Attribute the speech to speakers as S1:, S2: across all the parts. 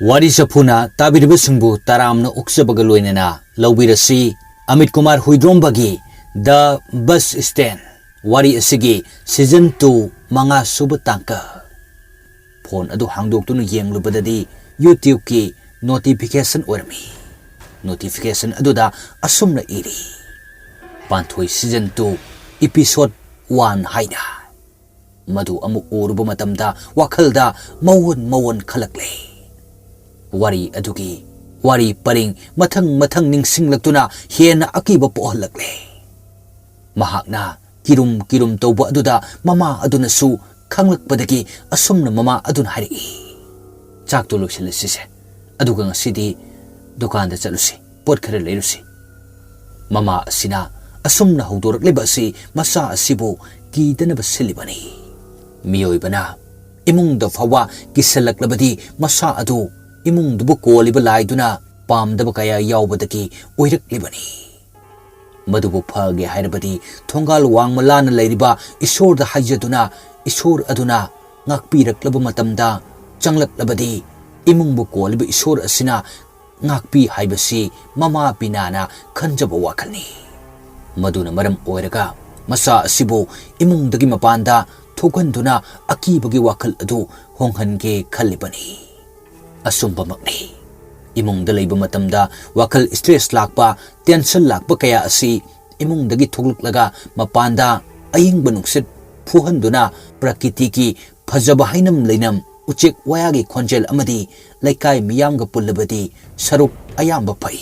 S1: Wari Sapuna Tabiribusumbu Taramno Uksabagaloinana Laubirasi Amit Kumar Huidrombagi The Bus Stand Wari Asigi Season 2 Manga Subatangka Phone adu hangdok tunu yenglubadadi YouTube ki notification ormi notification aduda asumna iri Panthoi Season 2 Episode 1 haida Madu amu uruba matamda wakhalda mawon khalakle Wari adugi wari paring mathang ningsinglaktuna hena akiba pohlakle Mahakna kirum tawba aduda mama aduna su khanglakpadagi asumna mama aduna hari chak to losilase aduga ngasidi dukan da chalusi pot khare leirusi mama asina asumna haudorakleba asi masa asibu kidana basilibani miyoibana imung da fawa kisalaklabadi masa adu imung dubu koliba laiduna pamdaba kaya yawbadaki oiraklibani madubu phage hairabadi thongal wangmalana leiriba isor da hajaduna isor aduna ngakpiraklaba matamda changlaklabadi imung bu koliba isor asina ngakpi haibasi mama pinana khanjaba wakhalni maduna maram oiraga masa asibu imung dagi mapanda thokhanduna akibagi wakhal adu honghange khalibani asumba makni imung da leiba matamda wakhal stress lakpa tension lakpa kaya asi imung dagi thoklaklaga mapanda ayingba nungsit phuhanduna prakriti ki phajaba hainam leinam uchek wayagi khonjel amadi laikai miyamga pullabadi saruk ayamba pai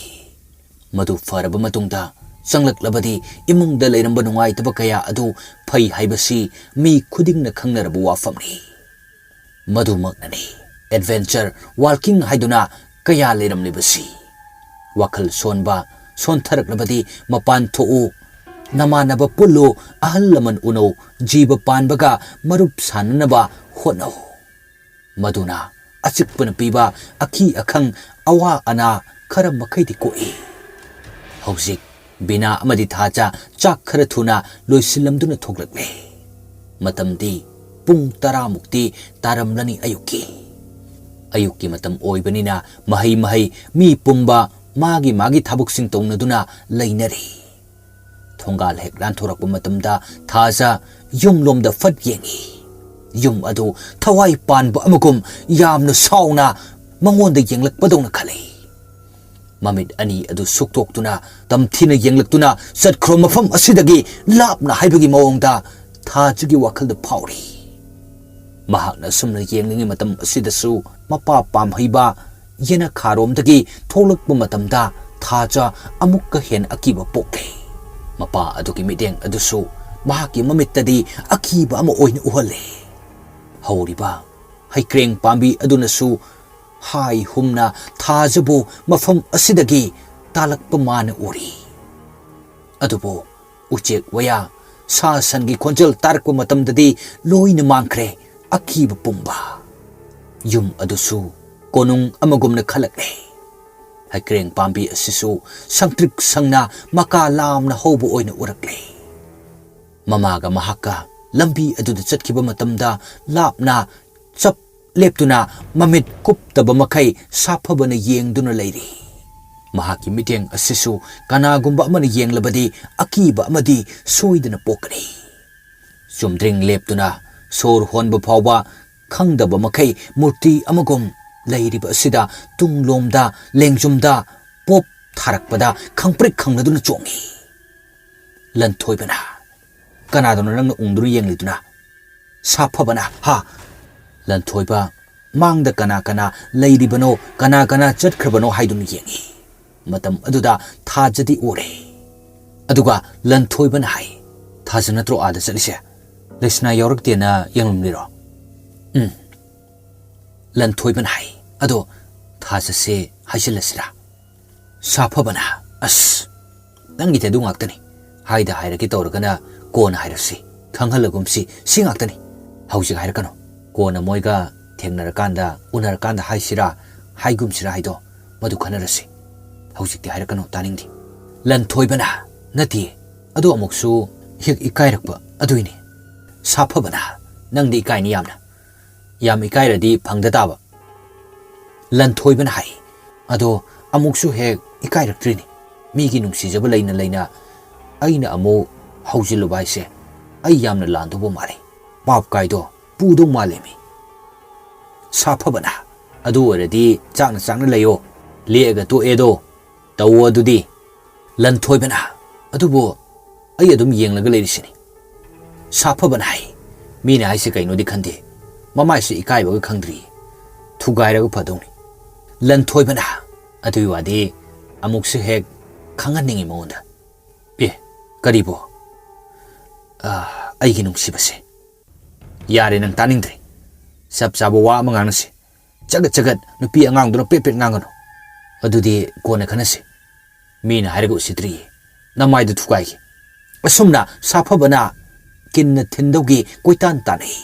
S1: madu faraba matungda sanglak-labadi imung da leiramba nungai taba kaya adu phai haibasi mi khudingna khangnarabu wafamni madu maknani adventure walking haiduna kaya leiram libasi wakhal sonba sontharak-labadi mapan tho'u namanaba pullo ahal laman uno jiba panbaga marup sananaba honau maduna achikpana piba akhi akhang awa ana khara makhaidi koi hauzik bina amadi thacha chak khara thuna loisilamduna thoklakle matamdi pung 10 mukti taramlani ayuki matam oibanina mahai mi pumba magi thabuksing tongnaduna leinari thongal hek ran thorakpa matamda thaja yumlomda fat yengi yum adu thawai panba amagum yamna sauna mangonda yenglakpadongna khale mamit ani adu suktoktuna tamthina yenglaktuna satkhro mafam asidagi lapna haibagi mawongda thajigi wakhalda phauri mahakna sumna yenglingi matam asidasu mapa pamhaiba yena kharomdagi tholakpa matamda thaja amukka hen akiba pokle mapa adugi mideng adusu mahaki mamittadi akiba ama oina uhale hauriba haikreng pambi adunasu hai humna thajabu mafam asidagi talakpa mana uri adubo uchek waya sa sangi khonjal tarakpa matamdadi loina mangkhre akiba pumba yum adusu konung amagumna khalakle haikreng pambi asisu sangtrik sangna maka lamna hobu oina urakle mamaga mahaka lambi aduda chatkiba matamda lapna chap leptuna mamit kuptaba makai saphabana yengduna leiri mahaki miteng asisu kanagumba amana yenglabadi akiba amadi soidana pokani sumdring leptuna sor honba phawba khangdaba makai murti amagum leiriba asida tunglomda lengjumda pop tharakpada khangprik khangnaduna chongi lanthoibana kanadona nangna ungduru yengliduna saphabana ha lanthoiba mangda kana leiribano kana chatkhrbano haidun yengi matam aduda thajadi ore aduga lanthoibana hai thajanatro ada chalise lesna yauraktiana yenglumliro lanthoibana hai ado thajase haijilasira saphabana as nangi te dungaktani haida hairaki tawragana kona hairasi khanghalagumsi singaktani haujig hairakano kona moiga thengnarakanda unarakanda haisira haigumsira haido madu khanarasi haujikti hairakano taningdi lanthoibana nati ado amuksu hik ikairakpa aduini saphabana nangdi ikaini yam ikairadi phangda taba ꯂꯟꯊꯣꯏꯕꯅ ꯍꯥꯏ ꯑꯗꯣ ꯑꯃꯨꯛꯁꯨ ꯍꯦꯛ ꯏꯀꯥꯏꯔꯛꯇ꯭ꯔꯤꯅꯤ ꯃꯤꯒꯤ ꯅꯨꯡꯁꯤꯖꯕ ꯂꯩꯅ ꯂꯩꯅ ꯑꯩꯅ ꯑꯃꯨꯛ ꯍꯧꯖꯤꯜꯂꯨꯕ ꯍꯥꯏꯁꯦ ꯑꯩ ꯌꯥꯝꯅ ꯂꯥꯟꯗꯧꯕ ꯃꯥꯜꯂꯤ ꯄꯥꯞ ꯀꯥꯏꯗꯣ ꯄꯨꯗꯧ ꯃꯥꯜꯂꯦꯃꯤ ꯁꯥꯐꯕꯅ ꯑꯗꯨ ꯑꯣꯏꯔꯗꯤ ꯆꯥꯛꯅ ꯂꯩꯌꯣ ꯂꯦꯛꯑꯒ ꯇꯣꯛꯑꯦꯗꯣ ꯇꯧꯋꯣ ꯑꯗꯨꯗꯤ ꯂꯟꯊꯣꯏꯕꯅ ꯑꯗꯨꯕꯨ ꯑꯩ ꯑꯗꯨꯝ ꯌꯦꯡꯂꯒ ꯂꯩꯔꯤꯁꯤꯅꯤ ꯁꯥꯐꯕꯅ ꯍꯥꯏ ꯃꯤꯅ ꯍꯥꯏꯁꯦ ꯀꯩꯅꯣꯗꯤ ꯈꯟꯗꯦ ꯃꯃꯥꯏꯁꯦ ꯏꯀꯥꯏꯕꯒ ꯈꯪꯗ꯭ꯔꯤ ꯊꯨꯒꯥꯏꯔꯒ ꯐꯗꯧꯅꯤ ꯂꯟꯊꯣꯏꯕꯅ ꯑꯗꯨꯒꯤ ꯋꯥꯗꯤ ꯑꯃꯨꯛꯁꯨ ꯍꯦꯛ ꯈꯪꯍꯟꯅꯤꯡꯉꯤ ꯃꯉꯣꯟꯗ ꯑꯦ ꯀꯔꯤꯕꯣ ꯑꯩꯒꯤ ꯅꯨꯡꯁꯤꯕꯁꯦ ꯌꯥꯔꯦ ꯅꯪ ꯇꯥꯅꯤꯡꯗ꯭ꯔꯦ ꯆꯞ ꯆꯥꯕ ꯋꯥ ꯑꯃ ꯉꯥꯡꯅꯁꯤ ꯆꯒꯠ ꯅꯨꯄꯤ ꯑꯉꯥꯡꯗꯨꯅ ꯄꯦꯠ ꯉꯥꯡꯒꯅꯨ ꯑꯗꯨꯗꯤ ꯀꯣꯟꯅ ꯈꯟꯅꯁꯤ ꯃꯤꯅ ꯍꯥꯏꯔꯒ ꯎꯁꯤꯠꯇ꯭ꯔꯤꯌꯦ ꯅꯃꯥꯏꯗꯨ ꯊꯨꯒꯥꯏꯒꯦ ꯑꯁꯨꯝꯅ ꯁꯥꯐꯕꯅ ꯀꯤꯟꯅ ꯊꯤꯟꯗꯧꯒꯤ ꯀꯣꯏꯇꯥꯟ ꯇꯥꯟꯅꯩ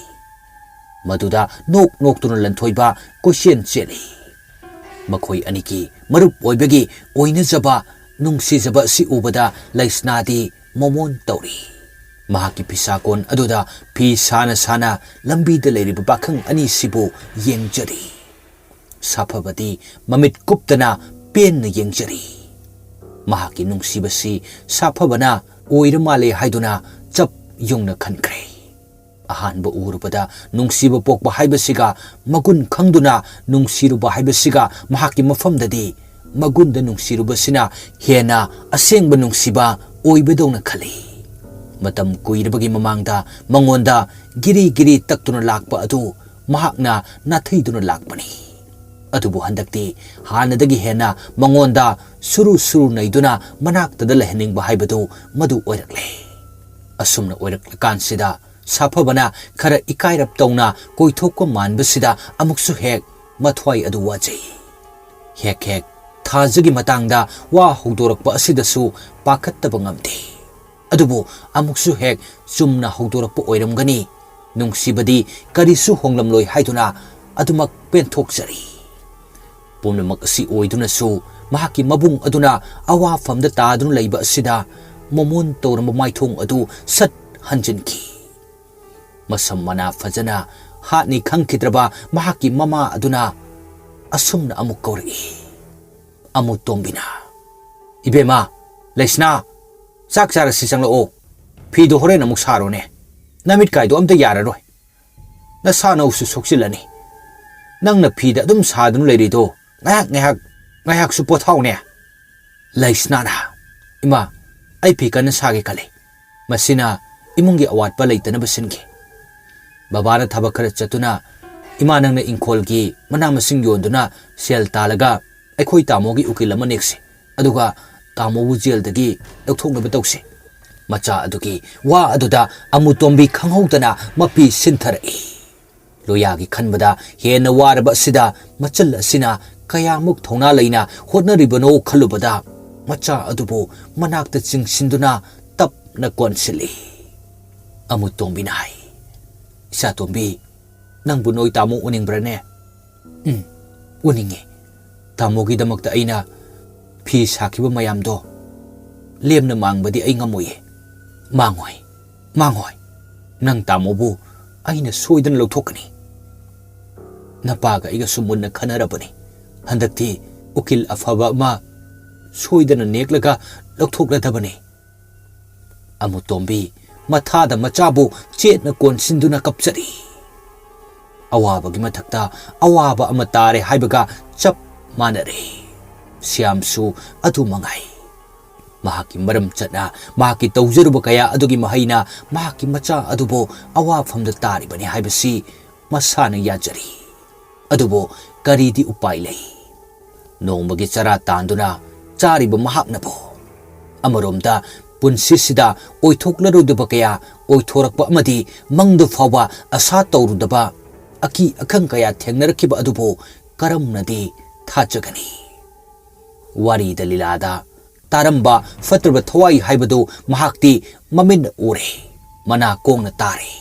S1: ꯃꯗꯨꯗ ꯅꯣꯛꯇꯨꯅ ꯂꯟꯊꯣꯏꯕ ꯀꯣꯏꯆꯦꯟ ꯆꯦꯜꯂꯤ ꯃꯈꯣꯏ ꯑꯅꯤꯒꯤ ꯃꯔꯨꯞ ꯑꯣꯏꯕꯒꯤ ꯑꯣꯏꯅꯖꯕ ꯅꯨꯡꯁꯤꯖꯕ ꯑꯁꯤ ꯎꯕꯗ ꯂꯩꯁꯅꯥꯗꯤ ꯃꯣꯃꯣꯟ ꯇꯧꯔꯤ ꯃꯍꯥꯛꯀꯤ ꯐꯤꯁꯥꯀꯣꯟ ꯑꯗꯨꯗ ꯐꯤ ꯁꯥꯅ ꯂꯝꯕꯤꯗ ꯂꯩꯔꯤꯕ ꯄꯥꯈꯪ ꯑꯅꯤꯁꯤꯕꯨ ꯌꯦꯡꯖꯔꯤ ꯁꯥꯐꯕꯗꯤ ꯃꯃꯤꯠ ꯀꯨꯞꯇꯅ ꯄꯦꯟꯅ ꯌꯦꯡꯖꯔꯤ ꯃꯍꯥꯛꯀꯤ ꯅꯨꯡꯁꯤꯕꯁꯤ ꯁꯥꯐꯕꯅ ꯑꯣꯏꯔ ꯃꯥꯜꯂꯦ ꯍꯥꯏꯗꯨꯅ ꯆꯞ ꯌꯨꯡꯅ ꯈꯟꯈ꯭ꯔꯦ ꯑꯍꯥꯟꯕ ꯎꯔꯨꯕꯗ ꯅꯨꯡꯁꯤꯕ ꯄꯣꯛꯄ ꯍꯥꯏꯕꯁꯤꯒ ꯃꯒꯨꯟ ꯈꯪꯗꯨꯅ ꯅꯨꯡꯁꯤꯔꯨꯕ ꯍꯥꯏꯕꯁꯤꯒ ꯃꯍꯥꯛꯀꯤ ꯃꯐꯝꯗꯗꯤ ꯃꯒꯨꯟꯗ ꯅꯨꯡꯁꯤꯔꯨꯕꯁꯤꯅ ꯍꯦꯟꯅ ꯑꯁꯦꯡꯕ ꯅꯨꯡꯁꯤꯕ ꯑꯣꯏꯕꯗꯧꯅ ꯈꯜꯂꯤ ꯃꯇꯝ ꯀꯨꯏꯔꯕꯒꯤ ꯃꯃꯥꯡꯗ ꯃꯉꯣꯟꯗ ꯒꯤꯔꯤ ꯇꯛꯇꯨꯅ ꯂꯥꯛꯄ ꯑꯗꯨ ꯃꯍꯥꯛꯅ ꯅꯥꯊꯩꯗꯨꯅ ꯂꯥꯛꯄꯅꯤ ꯑꯗꯨꯕꯨ ꯍꯟꯗꯛꯇꯤ ꯍꯥꯟꯅꯗꯒꯤ ꯍꯦꯟꯅ ꯃꯉꯣꯟꯗ ꯁꯨꯔꯨ ꯅꯩꯗꯨꯅ ꯃꯅꯥꯛꯇꯗ ꯂꯩꯍꯟꯅꯤꯡꯕ ꯍꯥꯏꯕꯗꯨ ꯃꯗꯨ ꯑꯣꯏꯔꯛꯂꯦ ꯑꯁꯨꯝꯅ ꯑꯣꯏꯔꯛꯂꯀꯥꯟꯁꯤꯗ ꯁꯥꯐꯕꯅ ꯈꯔ ꯏꯀꯥꯏꯔꯞ ꯇꯧꯅ ꯀꯣꯏꯊꯣꯛꯄ ꯃꯥꯟꯕꯁꯤꯗ ꯑꯃꯨꯛꯁꯨ ꯍꯦꯛ ꯃꯊ꯭ꯋꯥꯏ ꯑꯗꯨ ꯋꯥꯖꯩ ꯍꯦꯛ ꯊꯥꯖꯒꯤ ꯃꯇꯥꯡꯗ ꯋꯥ ꯍꯧꯗꯣꯔꯛꯄ ꯑꯁꯤꯗꯁꯨ ꯄꯥꯈꯠꯇꯕ ꯉꯝꯗꯦ ꯑꯗꯨꯕꯨ ꯑꯃꯨꯛꯁꯨ ꯍꯦꯛ ꯆꯨꯝꯅ ꯍꯧꯗꯣꯔꯛꯄ ꯑꯣꯏꯔꯝꯒꯅꯤ ꯅꯨꯡꯁꯤꯕꯗꯤ ꯀꯔꯤꯁꯨ ꯍꯣꯡꯂꯝꯂꯣꯏ ꯍꯥꯏꯗꯨꯅ ꯑꯗꯨꯃꯛ ꯄꯦꯟꯊꯣꯛꯆꯔꯤ ꯄꯨꯝꯅꯃꯛ ꯑꯁꯤ ꯑꯣꯏꯗꯨꯅꯁꯨ ꯃꯍꯥꯛꯀꯤ ꯃꯕꯨꯡ ꯑꯗꯨꯅ ꯑꯋꯥꯐꯝꯗ ꯇꯥꯗꯨꯅ ꯂꯩꯕ ꯑꯁꯤꯗ ꯃꯣꯃꯣꯟ ꯇꯧꯔꯝꯕ ꯃꯥꯏꯊꯣꯡ ꯑꯗꯨ ꯁꯠ ꯍꯟꯖꯤꯟꯈꯤ ꯃꯁꯝ ꯃꯅꯥ ꯐꯖꯅ ꯍꯥꯠꯅꯤ ꯈꯪꯈꯤꯗ꯭ꯔꯕ ꯃꯍꯥꯛꯀꯤ ꯃꯃꯥ ꯑꯗꯨꯅ ꯑꯁꯨꯝꯅ ꯑꯃꯨꯛ ꯀꯧꯔꯛꯏ ꯑꯃꯨꯇꯣꯝꯕꯤꯅ ꯏꯕꯦꯝꯃ ꯂꯩꯁꯅꯥ ꯆꯥꯛ ꯆꯥꯔꯁꯤ ꯆꯪꯂꯛꯑꯣ ꯐꯤꯗꯣ ꯍꯣꯔꯦꯟ ꯑꯃꯨꯛ ꯁꯥꯔꯣꯅꯦ ꯅꯃꯤꯠ ꯀꯥꯏꯗꯣ ꯑꯝꯇ ꯌꯥꯔꯔꯣꯏ ꯅꯁꯥ ꯅꯧꯁꯨ ꯁꯣꯛꯆꯤꯜꯂꯅꯤ ꯅꯪꯅ ꯐꯤꯗ ꯑꯗꯨꯝ ꯁꯥꯗꯨꯅ ꯂꯩꯔꯤꯗꯣ ꯉꯥꯏꯍꯥꯛꯁꯨ ꯄꯣꯊꯥꯎꯅꯦ ꯂꯩꯁꯅꯥꯅ ꯏꯃꯥ ꯑꯩ ꯐꯤ ꯀꯟꯅ ꯁꯥꯒꯦ ꯈꯜꯂꯤ ꯃꯁꯤꯅ ꯏꯃꯨꯡꯒꯤ ꯑꯋꯥꯠꯄ ꯂꯩꯇꯅꯕ ꯁꯤꯟꯈꯤ ꯕꯕꯥꯅ ꯊꯕꯛ ꯈꯔ ꯆꯠꯇꯨꯅ ꯏꯃꯥ ꯅꯪꯅ ꯏꯪꯈꯣꯜꯒꯤ ꯃꯅꯥ ꯃꯁꯤꯡ ꯌꯣꯟꯗꯨꯅ ꯁꯦꯜ ꯇꯥꯜꯂꯒ ꯑꯩꯈꯣꯏ ꯇꯥꯃꯣꯒꯤ ꯎꯀꯤꯜ ꯑꯃ ꯅꯦꯛꯁꯤ ꯑꯗꯨꯒ ꯇꯥꯃꯣꯕꯨ ꯖꯦꯜꯗꯒꯤ ꯂꯧꯊꯣꯛꯅꯕ ꯇꯧꯁꯤ ꯃꯆꯥ ꯑꯗꯨꯒꯤ ꯋꯥ ꯑꯗꯨꯗ ꯑꯃꯨꯇꯣꯝꯕꯤ ꯈꯪꯍꯧꯗꯅ ꯃꯄꯤ ꯁꯤꯟꯊꯔꯛꯏ ꯂꯣꯌꯥꯒꯤ ꯈꯟꯕꯗ ꯍꯦꯟꯅ ꯋꯥꯔꯕ ꯑꯁꯤꯗ ꯃꯆꯜ ꯑꯁꯤꯅ ꯀꯌꯥꯃꯨꯛ ꯊꯧꯅꯥ ꯂꯩꯅ ꯍꯣꯠꯅꯔꯤꯕꯅꯣ ꯈꯜꯂꯨꯕꯗ ꯃꯆꯥ ꯑꯗꯨꯕꯨ ꯃꯅꯥꯛꯇ ꯆꯤꯡꯁꯤꯟꯗꯨꯅ ꯇꯞꯅ ꯀꯣꯟꯁꯤꯜꯂꯤ ꯑꯃꯨꯇꯣꯝꯕꯤꯅ ꯍꯥꯏ ꯏꯆꯥꯇꯣꯝꯕꯤ ꯅꯪꯕꯨ ꯅꯣꯏ ꯇꯥꯃꯣ ꯎꯅꯤꯡꯕ꯭ꯔꯅꯦ ꯎꯅꯤꯡꯉꯤ ꯇꯥꯃꯣꯒꯤꯗꯃꯛꯇ ꯑꯩꯅ ꯐꯤ ꯁꯥꯈꯤꯕ ꯃꯌꯥꯝꯗꯣ ꯂꯦꯝꯅ ꯃꯥꯡꯕꯗꯤ ꯑꯩ ꯉꯝꯃꯣꯏꯌꯦ ꯃꯥꯡꯉꯣꯏ ꯅꯪ ꯇꯥꯃꯣꯕꯨ ꯑꯩꯅ ꯁꯣꯏꯗꯅ ꯂꯧꯊꯣꯛꯀꯅꯤ ꯅꯄꯥꯒ ꯑꯩꯒꯁꯨ ꯃꯨꯟꯅ ꯈꯟꯅꯔꯕꯅꯤ ꯍꯟꯗꯛꯇꯤ ꯎꯀꯤꯜ ꯑꯐꯕ ꯑꯃ ꯁꯣꯏꯗꯅ ꯅꯦꯛꯂꯒ ꯂꯧꯊꯣꯛꯂꯗꯕꯅꯤ ꯑꯃꯨꯇꯣꯝꯕꯤ ꯃꯊꯥꯗ ꯃꯆꯥꯕꯨ ꯆꯦꯠꯅ ꯀꯣꯟꯁꯤꯟꯗꯨꯅ ꯀꯞꯆꯔꯤ ꯑꯋꯥꯕꯒꯤ ꯃꯊꯛꯇ ꯑꯋꯥꯕ ꯑꯃ ꯇꯥꯔꯦ ꯍꯥꯏꯕꯒ ꯆꯞ ꯃꯥꯟꯅꯔꯦ ꯁ꯭ꯌꯥꯝꯁꯨ ꯑꯗꯨ ꯃꯉꯥꯏ ꯃꯍꯥꯛꯀꯤ ꯃꯔꯝ ꯆꯠꯅ ꯃꯍꯥꯛꯀꯤ ꯇꯧꯖꯔꯨꯕ ꯀꯌꯥ ꯑꯗꯨꯒꯤ ꯃꯍꯩꯅ ꯃꯍꯥꯛꯀꯤ ꯃꯆꯥ ꯑꯗꯨꯕꯨ ꯑꯋꯥꯐꯝꯗ ꯇꯥꯔꯤꯕꯅꯤ ꯍꯥꯏꯕꯁꯤ ꯃꯁꯥꯅ ꯌꯥꯖꯔꯤ ꯑꯗꯨꯕꯨ ꯀꯔꯤꯗꯤ ꯎꯄꯥꯏ ꯂꯩ ꯅꯣꯡꯃꯒꯤ ꯆꯔꯥ ꯇꯥꯟꯗꯨꯅ ꯆꯥꯔꯤꯕ ꯃꯍꯥꯛꯅꯕꯨ ꯑꯃꯔꯣꯝꯗ ꯄꯨꯟꯁꯤꯁꯤꯗ ꯑꯣꯏꯊꯣꯛꯂꯔꯣꯏꯗꯕ ꯀꯌꯥ ꯑꯣꯏꯊꯣꯔꯛꯄ ꯑꯃꯗꯤ ꯃꯪꯗ ꯐꯥꯎꯕ ꯑꯁꯥ ꯇꯧꯔꯨꯗꯕ ꯑꯀꯤ ꯑꯈꯪ ꯀꯌꯥ ꯊꯦꯡꯅꯔꯛꯈꯤꯕ ꯑꯗꯨꯕꯨ ꯀꯔꯝꯅꯗꯤ ꯊꯥꯖꯒꯅꯤ ꯋꯥꯔꯤꯗ ꯂꯤꯂꯥꯗ ꯇꯥꯔꯝꯕ ꯐꯠꯇ꯭ꯔꯕ ꯊꯋꯥꯏ ꯍꯥꯏꯕꯗꯨ ꯃꯍꯥꯛꯇꯤ ꯃꯃꯤꯠꯅ ꯎꯔꯦ ꯃꯅꯥ ꯀꯣꯡꯅ ꯇꯥꯔꯦ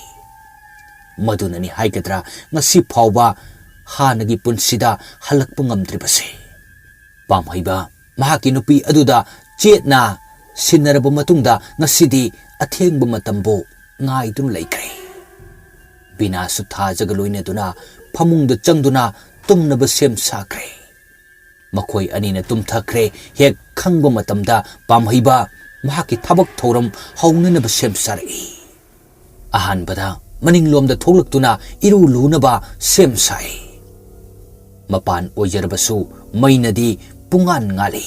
S1: ꯃꯗꯨꯅꯅꯤ ꯍꯥꯏꯒꯗ꯭ꯔꯥ ꯉꯁꯤ ꯐꯥꯎꯕ ꯍꯥꯟꯅꯒꯤ ꯄꯨꯟꯁꯤꯗ ꯍꯜꯂꯛꯄ ꯉꯝꯗ꯭ꯔꯤꯕꯁꯦ ꯄꯥꯝꯍꯩꯕ ꯃꯍꯥꯛꯀꯤ ꯅꯨꯄꯤ ꯑꯗꯨꯗ ꯆꯦꯠꯅ ꯁꯤꯟꯅꯔꯕ ꯃꯇꯨꯡꯗ ꯉꯁꯤꯗꯤ ꯑꯊꯦꯡꯕ ꯃꯇꯝꯕꯨ ꯉꯥꯏꯗꯨꯅ ꯂꯩꯈ꯭ꯔꯦ ꯕꯤꯅꯥꯁꯨ ꯊꯥꯖꯒ ꯂꯣꯏꯅꯗꯨꯅ ꯐꯃꯨꯡꯗ ꯆꯪꯗꯨꯅ ꯇꯨꯝꯅꯕ ꯁꯦꯝ ꯁꯥꯈ꯭ꯔꯦ Makoi anina tumthakre hek khangba matamda pamhaiba mahaki thabak thoram haunanaba sem sarai. Ahanbada maninglomda tholaktuna iru lunaba sem sai. Mapan oijarabasu mainadi pungan ngali.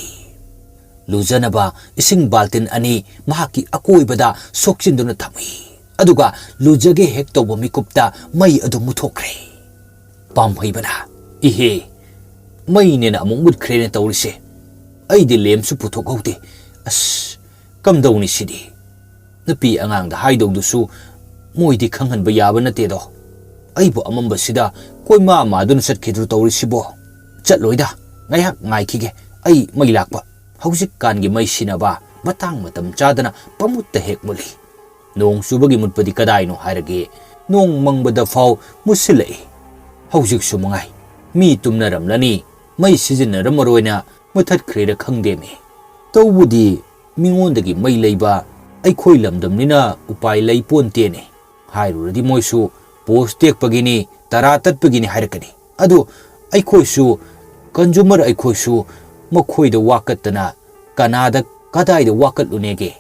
S1: Lujanaba ising baltin ani mahaki akoibada sokchinduna thami. Aduga lujage hek tawba mikupta mai adu muthokre. Pamhaibana ihe mai nena among mudkhre ne tawrise. Ai di lemsu puthok hauti. As kamdawni sidi. Napi angangda haidawdusu moidi khanghan ba yaba na tedo. Ai bo amamba sida koi ma madun sat khidru tawrisibo. Chatloida ngayak ngai khige ai mai lakba. Hausik kan gi mai sinaba matang matam chadana pamutta hek muli. Nong subagi mutpadi kadai no hairage nong mangbada faw musilai. Hausik sumangai mi tumnaram lani mai sizinaram maroina muthat khreda khangdemi. Tawbudi mingondagi mai leiba ai khoi lamdamnina upai lei pontene. Hairuradi moisu post tekpagini tara tatpagini hairakani. Adu ai khoisu consumer ai khoisu makhoida wakatana kanada kadaida wakat lunege.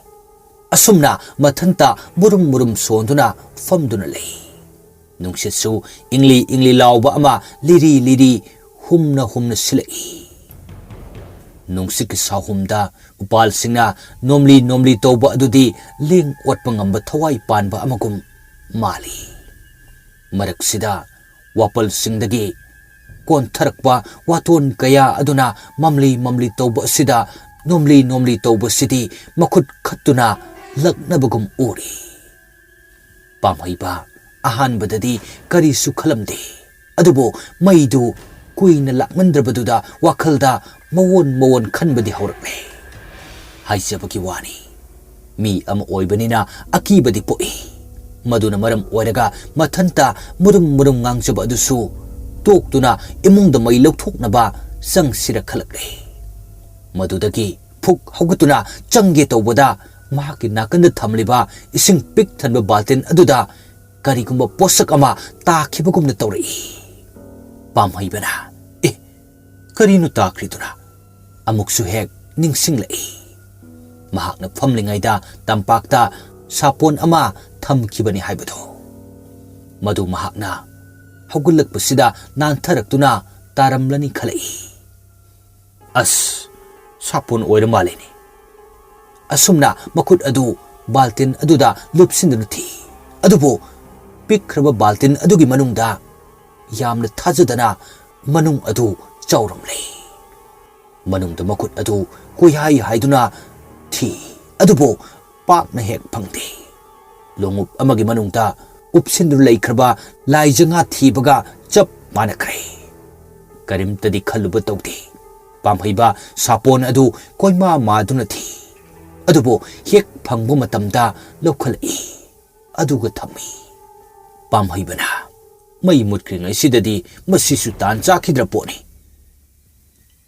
S1: Asumna mathanta murum murum sonduna famduna lei. Nungsitsu ingli lawba ama liri humna silai. Nungsik sahumda upal singna nomli tawba adudi ling watpa ngamba thawai panba amagum mali. Maraksida wapal singdagi kontharakpa waton kaya aduna mamli tawba sida nomli tawba sidi makhut khattuna laknabagum uri. Pamhaiba ahanbadadi karisu khalamde. Adubo maidu kuina lakmandrabaduda wakhalda mawon khanbadi haurakle. Haijabagi wani mi ama oibanina akibadi poi. Maduna maram oiraga mathanta murum ngangjaba adusu toktuna imungda mai lauthoknaba sangsira khalakle. Madudagi phuk haugatuna changge tawbada mahaki nakanda thamliba ising pik thanba baltin aduda karigumba posak ama takhibagumna tawrai. Pamhaibana karinu takriduna amuksu hek ningsinglai. Mahakna famlingaida tampakta sapon ama thamkibani haibado. Madu mahakna haugullakpasida nantaraktuna taramlani khalai. As sapon oira maleni. Asumna makut adu baltin aduda lupsinduna thi. Adubo pikraba baltin adugi manungda yamna thajadana manung adu chauramle. Manungda makut adu kuihai haiduna thi. Adubo pakna hek phangde. Longup amagi manungda upsindur laikhraba laijanga thibaga chap manakre. Karimtadi khaluba tawde. Pamhaiba sapon adu koima maduna thi. Adubo hek phangbu matamda lokhalai. Aduga thammi. Pamhaibana mai mutkringai sidadi masisu tan chakhidra poni.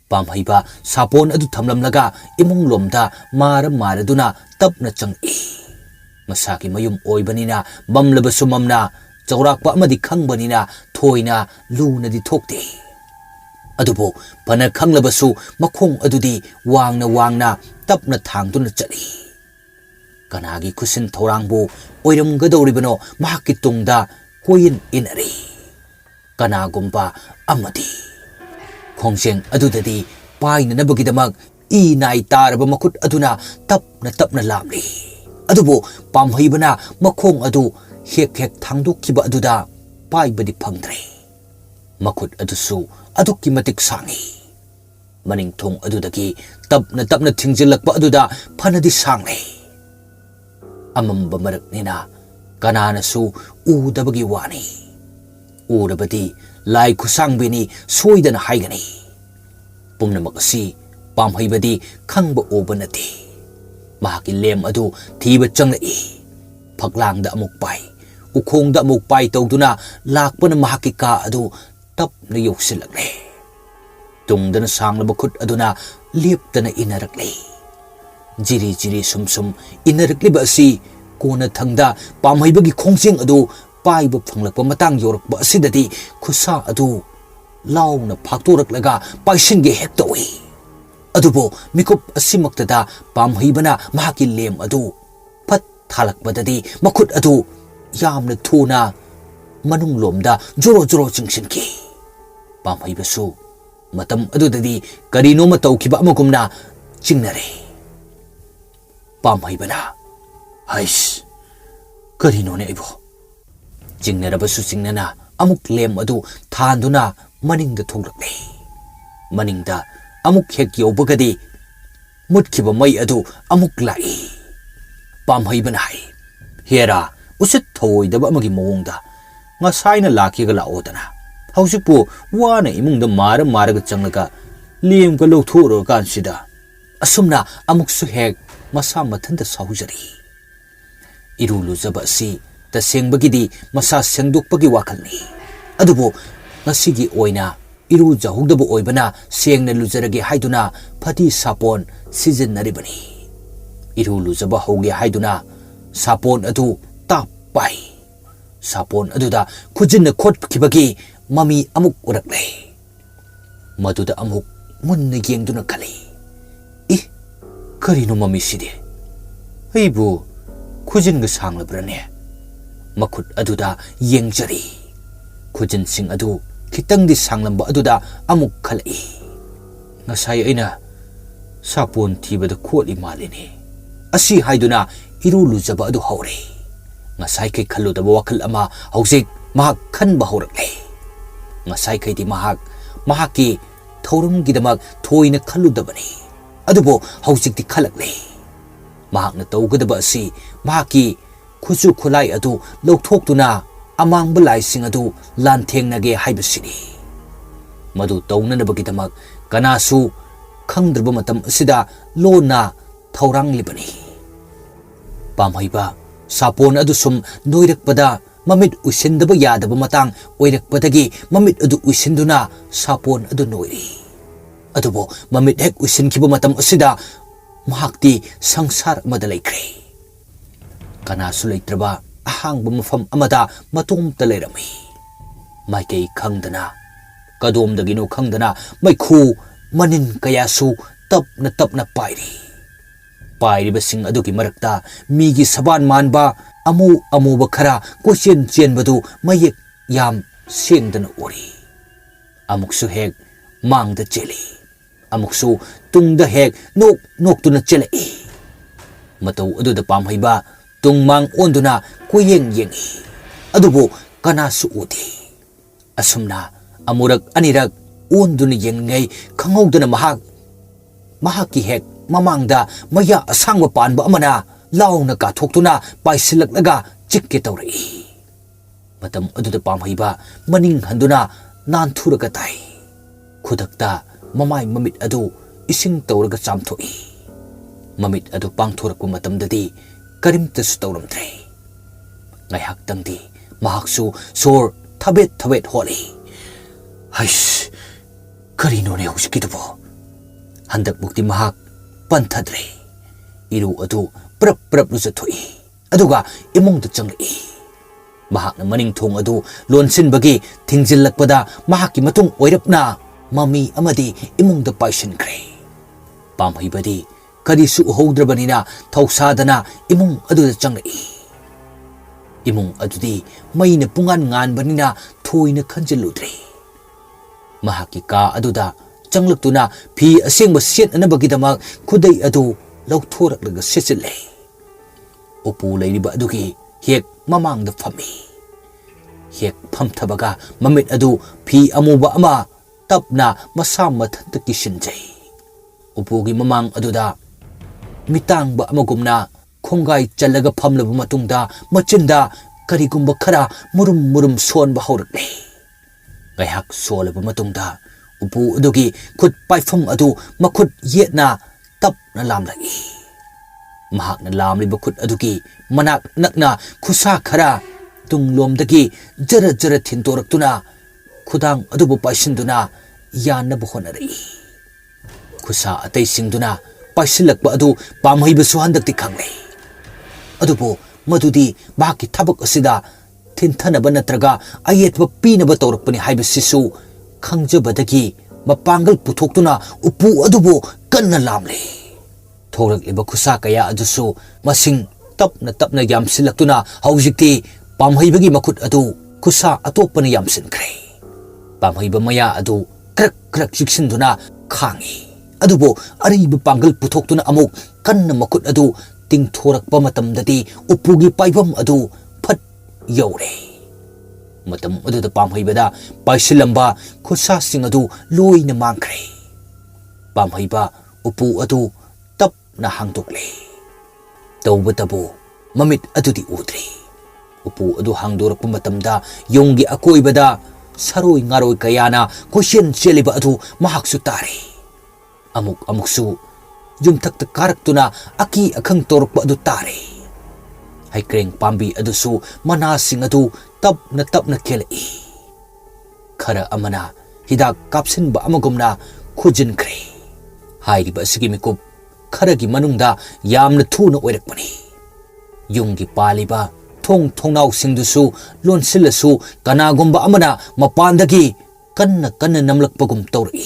S1: Pamhaiba sapon adu thamlamlaga imung lomda maraduna tapna changi. Masaki mayum oibanina mamlabasu mamna chaurakpa amadi khangbanina thoina lunadi thokte. Adubo pana khanglabasu makhong adudi wangna tapna thangduna chali. Kanagi kusin thorangbu oiramgadoribano mahaki tungda koyin inari. Kanagumba amadi khongseng adudadi paina nabagidamak inai taraba makut aduna tapna lamli. Adubo pamhaibana makhong adu hek thangdokkiba aduda paibadi phangdre. Makut adusu adukki matik sangi. Maning thong adudagi tapna thingjilakpa aduda phanadi sangle. Amamba maraknina kananasu udabagi wani. Urabadi lai kusangbini soidana haigani. Pumnamak asi pamhaibadi khangba obanati. Mahaki lem adu thiba changlai. Paklangda amuk pai. Ukhongda amuk pai tawduna lakpana mahaki ka adu tapna yoksilakle. Tungdana sanglaba khut aduna leptana inarakle. Jiri sum inarakliba asi kona thangda pamhaibagi khongseng adu paiba phanglakpa matang yorakpa asidadi khusa adu launa phaktoraklaga paisinge hek tawi adubo mikup asimaktada pamhaibana mahaki lem adu phat thalakpadadi makhut adu yamna thuna manung lomda joro joro chingsinki pamhaibasu matam adudadi karino ma tawkiba amagumna chingnare pamhaibana hais karino ne ibo chingnarabasu chingnana amuk lem adu thanduna maningda thonglakle maningda amuk hek yobagadi mutkiba mai adu amuk lai pamhaibana hai hera usit thoidaba amagi mawongda ngasaina lakiga laodana hausipu wana imungda maraga changlaga lem ka lothoro kansida asumna amuksu hek masa mathanda sahujari irulu jaba si tasengbagidi masa sengdokpagi wakalni adubo ngasigi oina iru jahugdaba oibana sengna lujarage haiduna phati sapon season naribani iru lujaba hoge haiduna sapon adu tapai sapon aduda khujinna khotkibagi mami amuk urakle maduda amuk munna yengduna kali karino mami sidi aibu khujinga sanglabrane makhut aduda yengjari khujin sing adu khitangdi sanglamba aduda amuk khalai ngasai aina sapon thibada kholi malini asi haiduna iru lujaba adu hore ngasai kai khaludaba wakal ama hausik mahak khanba horakle ngasai kai di mahaki thorumgidamak thoina khaludabani adubo hausik di khalakle mahakna tawgadaba asi mahaki khuchu khulai adu lokthokduna amangba laising adu lanthengnage haibasini madu tawnanabagitamak kanasu khangdraba matam asida lona thaurang libani pamhaiba sapon adu sum noirakpada mamit usindaba yadaba matang oirakpadagi mamit adu usinduna sapon adu noiri adubo mamit hek usinkiba matam asida mahakti sangsar amada laikre kanasu leitraba ahangba mafam amada matumta leirami maikei khangdana kadomdagino khangdana maikhu manin kayasu tapna pairibasing adugi marakta migi saban manba amuba khara question chenbadu mayek yam sengdana ori amuksu hek mangda cheli amuksu tungda hek noktuna chelai matau aduda pamhaiba tungmang onduna kuyeng yengi adubo kanasu udi asumna amurak anirak onduna yengai khangogduna mahaki hek mamangda maya asangwa panba amana launa ka thoktuna paisilaknaga chikke tawrai matam aduda pamhaiba maning handuna nanthuraga tai khudakta mamai mamit adu ising tawraga chamthoi mamit adu pangthorakpa matamdadi karimtasu tawramdre ngaihakdangdi mahaksu sor thabet holi hais karino ne hauskidubo handak mukti mahak panthadre iru adu prap lujathoi aduga imongda changlai mahakna maning thong adu lonsinbagi thingjillakpada mahakki matung oirapna mami amadi imongda paisinkhre pamhaibadi karisu uhaudrabanina thausadana imung aduda changlai imung adudi maina pungan nganbanina thoina khanjiludre mahakki ka aduda changlaktuna phi asengba set anabagidamak khudai adu lauthoraklaga sechile upu leiriba adugi hek mamangda phami hek phamthabaga mamit adu phi amuba ama tapna masa mathanta kisinjai upugi mamang aduda mitangba amagumna khongai chalaga phamlaba matungda machinda karigumba khara murum sonba haurakle gaihak solaba matungda upu adugi khut paifam adu makhut yetna tapna lamlai mahakna lamliba khut adugi manak nakna khusa khara tunglomdagi jara thintoraktuna khudang adubu paisinduna yannabu honari khusa atai singduna paisilakba adu pamhaibasu handakti khanglei adubu madudi mahaki thabak asida thintanaba natraga ayetba pinaba tawrakpani haibasisu खंगजबदगी मपांगल पुथोक्तुना उपु अदुबो कन्ना लामले थोरकलिबा खुसा कया अदुसु मसिंग तपना तपना यामसिलक्तुना हौजिक्ति पामहैबगी मखुट अदु खुसा अतोपना यामसिनख्रे पामहैबा मया अदु क्रक क्रक चिक्सिनदुना खांगी अदुबो अरिबा पांगल पुथोक्तुना अमुक कन्ना मखुट अदु तिंगथोरकपा मतमदति उपुगी पाइबम अदु फट यौरे मतम अदुदा पामहैबदा पाइसिलंबा खुसासिंग अदु लोइना मांखरे पामहैबा उpu अदु तपना हांदोकले तौबतबो ममित अदुदी उद्री उpu अदु हांदोरकपा मतमदा योंगी अकोइबदा सरोइ ngaरोइ कयाना कोशियन चेलिबा अदु महाक्सु तारे अमुक अमुकसु युमथक्ता कारक्तुना अकी अखंग तोरकपा अदु तारे हाइक्रेंग पांबी अदुसु मनासिंग अदु तपना तपना केलई खरा अमना हिदाक कापसिनबा अमगुमना खुजिनख्रे हाइरिबा सिगी मिकुप खरगी मनुंगदा यामना थुना ओइरकपनि युंगी पालिबा थोंग थोंनाव सिंगदुसु लोनसिलसु कनागुंबा अमना मपांदगी कन्ना कन्ना नमलकपगुम तौरई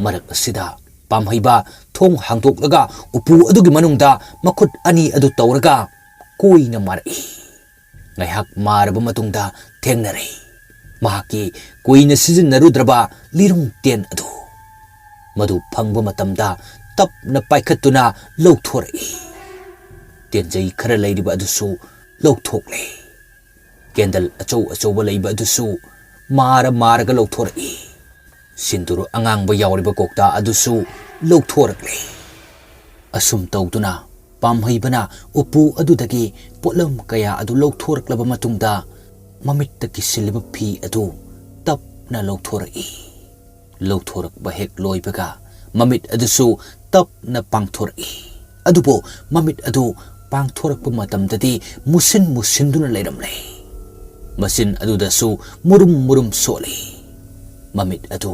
S1: मरक असिदा पामहैबा थोंग हांदोकलगा उpu अदुगी मनुंगदा मखुट अनि अदु तौरगा Koyna मारई ngayhak maraba matungda thengnare mahaki koina sijinnarudraba lirung ten adu madu phangba matamda tapna paikhatuna lowthorai tenjai khara leiriba adusu lowthokle kendal achou leiba adusu maraga lowthorai sinduru angangba yawriba kokta adusu lowthorakle asum tawduna पामहैबना उpu अदुदगी पोलम कया अदु लौथोरक्लबा मतुंगदा ममित्तकी सिलिबा फी अदु तपना लौथोरई लौथोरकबा हेक लोइबगा ममित अदुसु तपना पांगथोरई अदुबो ममित अदु पांगथोरकपा मतमददी मुसिन मुसिनदुना लेरमले मसिन अदुदसु मुरुम मुरुम सोले ममित अदु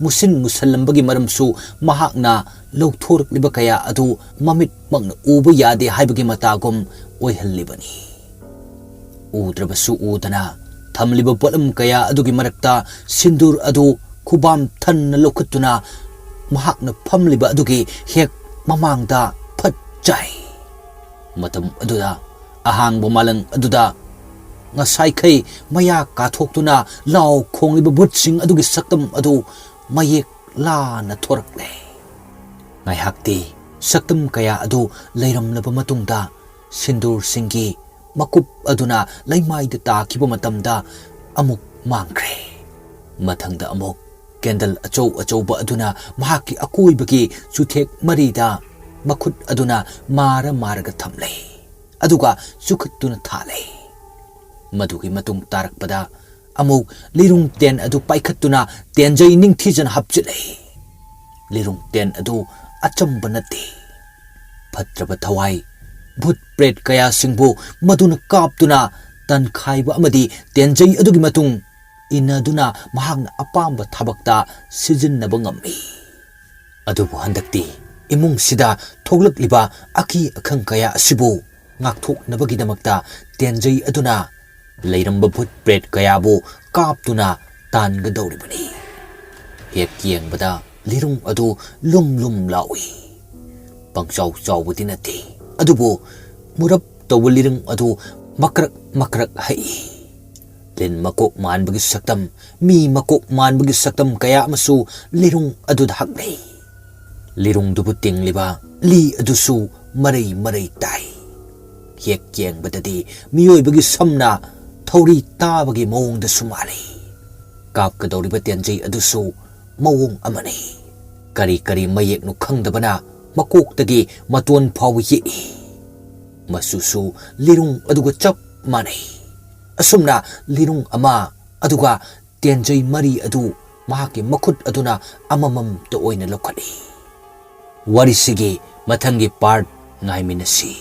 S1: मुसिन मुसलंबगी मरमसु महाकना लौथोरक्लिबा कया अदु ममित मगना उबा यादे हाइबगी मतागुम ओइहल्लिबनी उद्रबसु उदना थमलिबा पोलम कया अदुगी मरक्ता सिंदूर अदु खुबाम थन्ना लौखतुना महाकना फमलिबा अदुगी हेक ममांगदा फटजाय मतम अदुदा अहांगबो मालंग अदुदा ngasaikhai maya kathoktuna law khongliba butching adugi saktam adu mayek la na thorakle ngai hakti saktam kaya adu leiramlaba matungda sindur singi makup aduna laimai da takiba matamda amuk mangkre mathangda amuk candle achou ba aduna mahaki akoibagi chuthek marida makhut aduna maraga thamle aduga chukhatuna thale मधुगी मतुंग तारकपदा अमुक लिरुंग तेन अदु पाइखतुना तेनजै निंगथिजन हपचिले लिरुंग तेन अदु अचंब नते फत्रब थवाई भूत प्रेत कया सिंबु मधुन कापतुना तनखाइबा अमदी तेनजै अदुगी मतुंग इनदुना महांगना अपांब थबक्ता सिजिन्नब ngami अदुबु हंदक्ति इमुंग सिदा थोगलकलिबा अकी अखंग कया असिबु ngakthoknabagidamakta तेनजै अदुना leirambo phut pret kayabo kaptuna tanga dawribani hek yengbada lirung adu lum lawi pangchaw chawbudi nate adubo murap tawlirung adu makrak hai len makok manbagi saktam mi makok manbagi saktam kaya masu lirung adu dhaklei lirung dubu tingliba li adusu marai tai hek yengbadadi miyoi bagi samna थौरी ताबगी मोंग द सुमाली काप कदौरिबा तेनजै अदुसु मोंग अमनी करी मयेक नु खंगदबना मकोक्तगी मतोन फाव ये मसुसु लिरुंग अदुगा चप मानै असुमना लिरुंग अमा अदुगा तेनजै मरी अदु महाके मखुट अदुना अममम तो ओइना लौखली वारिसिगी मथंगी पार्ट ngaimiनसी